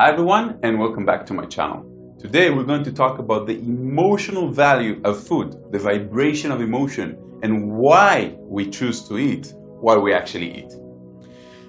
Hi everyone, and welcome back to my channel. Today we're going to talk about the emotional value of food, the vibration of emotion, and why we choose to eat what we actually eat.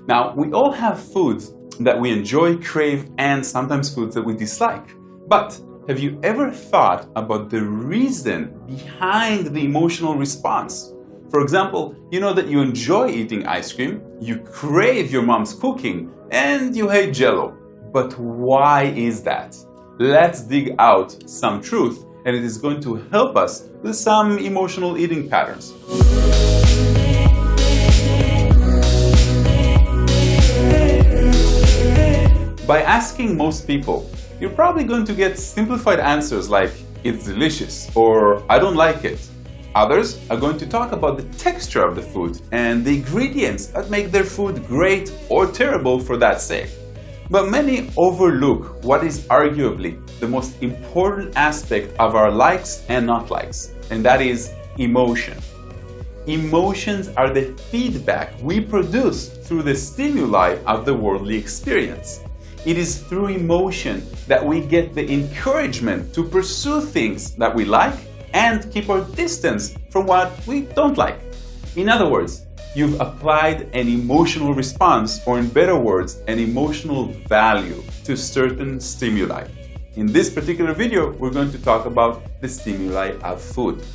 Now, we all have foods that we enjoy, crave, and sometimes foods that we dislike. But have you ever thought about the reason behind the emotional response? For example, you know that you enjoy eating ice cream, you crave your mom's cooking, and you hate Jell-O. But why is that? Let's dig out some truth, and it is going to help us with some emotional eating patterns. By asking most people, you're probably going to get simplified answers like, it's delicious, or I don't like it. Others are going to talk about the texture of the food and the ingredients that make their food great or terrible for that sake. But many overlook what is arguably the most important aspect of our likes and not likes, and that is emotion. Emotions are the feedback we produce through the stimuli of the worldly experience. It is through emotion that we get the encouragement to pursue things that we like and keep our distance from what we don't like. In other words, you've applied an emotional response, or in better words, an emotional value to certain stimuli. In this particular video, we're going to talk about the stimuli of food.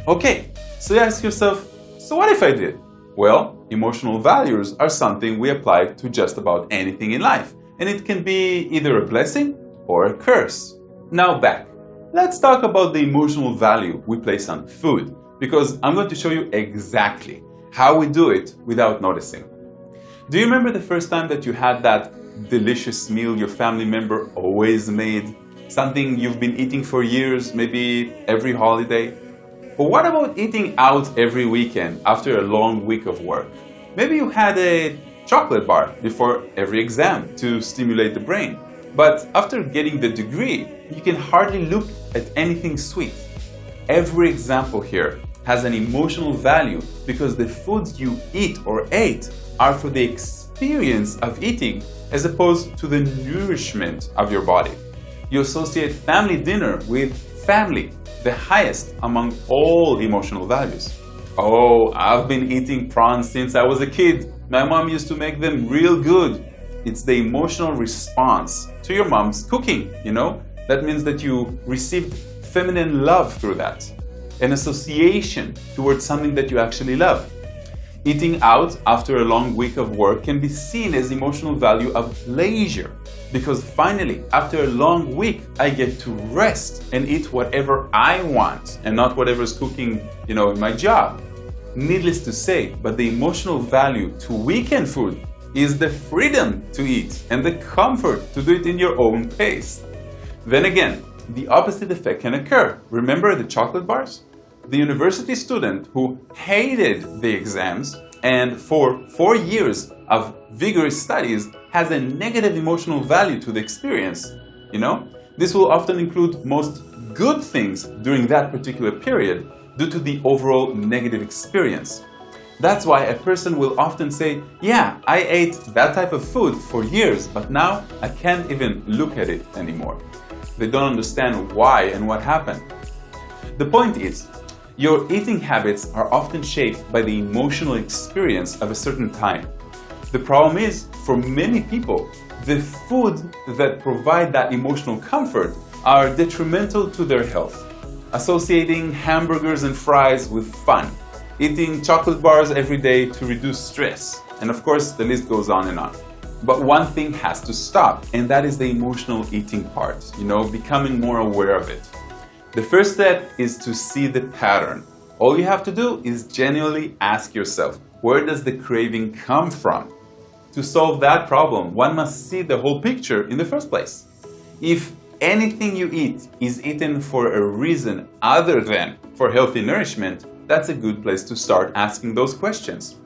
Okay, so you ask yourself, so what if I did? Well, emotional values are something we apply to just about anything in life, and it can be either a blessing or a curse. Now back. Let's talk about the emotional value we place on food, because I'm going to show you exactly how we do it without noticing. Do you remember the first time that you had that delicious meal your family member always made? Something you've been eating for years, maybe every holiday? Or what about eating out every weekend after a long week of work? Maybe you had a chocolate bar before every exam to stimulate the brain. But after getting the degree, you can hardly look at anything sweet. Every example here has an emotional value because the foods you eat or ate are for the experience of eating as opposed to the nourishment of your body. You associate family dinner with family, the highest among all emotional values. Oh, I've been eating prawns since I was a kid. My mom used to make them real good. It's the emotional response to your mom's cooking, you know? That means that you received feminine love through that. An association towards something that you actually love. Eating out after a long week of work can be seen as emotional value of leisure, because finally, after a long week, I get to rest and eat whatever I want and not whatever's cooking, in my job. Needless to say, but the emotional value to weekend food is the freedom to eat and the comfort to do it in your own pace. Then again, the opposite effect can occur. Remember the chocolate bars? The university student who hated the exams and for 4 years of vigorous studies has a negative emotional value to the experience. This will often include most good things during that particular period due to the overall negative experience. That's why a person will often say, yeah, I ate that type of food for years, but now I can't even look at it anymore. They don't understand why and what happened. The point is, your eating habits are often shaped by the emotional experience of a certain time. The problem is, for many people, the food that provide that emotional comfort are detrimental to their health. Associating hamburgers and fries with fun, eating chocolate bars every day to reduce stress, and of course the list goes on and on. But one thing has to stop, and that is the emotional eating part, becoming more aware of it. The first step is to see the pattern. All you have to do is genuinely ask yourself, where does the craving come from? To solve that problem, one must see the whole picture in the first place. If anything you eat is eaten for a reason other than for healthy nourishment, that's a good place to start asking those questions.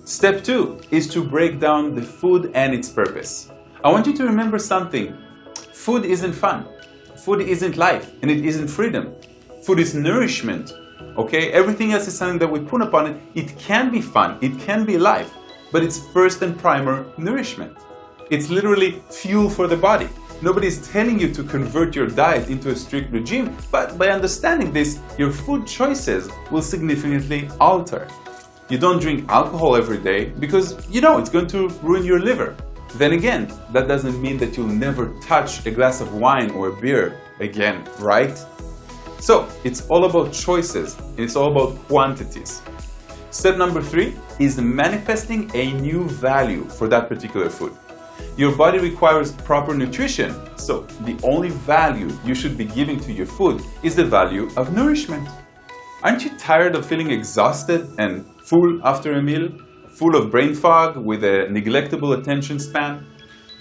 Step 2 is to break down the food and its purpose. I want you to remember something. Food isn't fun. Food isn't life, and it isn't freedom. Food is nourishment. Okay? Everything else is something that we put upon it. It can be fun, it can be life, but it's first and primer nourishment. It's literally fuel for the body. Nobody's telling you to convert your diet into a strict regime, but by understanding this, your food choices will significantly alter. You don't drink alcohol every day because you know it's going to ruin your liver. Then again, that doesn't mean that you'll never touch a glass of wine or a beer again, right? So, it's all about choices and it's all about quantities. Step number 3 is manifesting a new value for that particular food. Your body requires proper nutrition, so the only value you should be giving to your food is the value of nourishment. Aren't you tired of feeling exhausted and full after a meal? Full of brain fog with a neglectable attention span?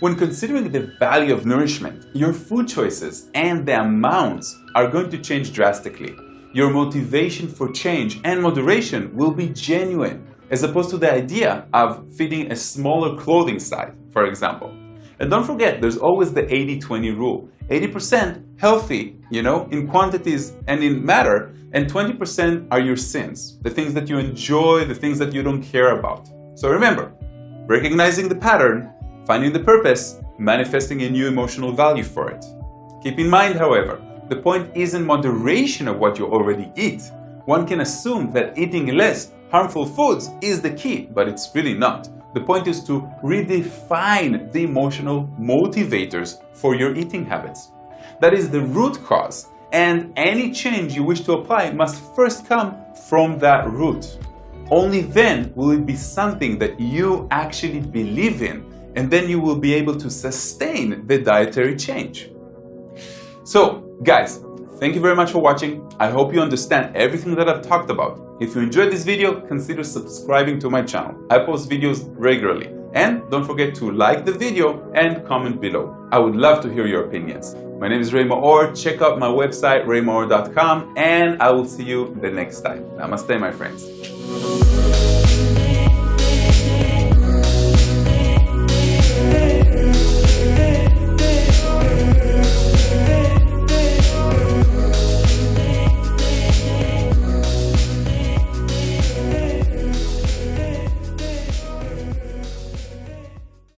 When considering the value of nourishment, your food choices and the amounts are going to change drastically. Your motivation for change and moderation will be genuine, as opposed to the idea of fitting a smaller clothing size, for example. And don't forget, there's always the 80-20 rule. 80% healthy, in quantities and in matter, and 20% are your sins, the things that you enjoy, the things that you don't care about. So remember, recognizing the pattern, finding the purpose, manifesting a new emotional value for it. Keep in mind, however, the point isn't moderation of what you already eat. One can assume that eating less harmful foods is the key, but it's really not. The point is to redefine the emotional motivators for your eating habits. That is the root cause, and any change you wish to apply must first come from that root. Only then will it be something that you actually believe in, and then you will be able to sustain the dietary change. So, guys, thank you very much for watching. I hope you understand everything that I've talked about. If you enjoyed this video, consider subscribing to my channel. I post videos regularly. And don't forget to like the video and comment below. I would love to hear your opinions. My name is Maor. Check out my website, raymaor.com, and I will see you the next time. Namaste, my friends.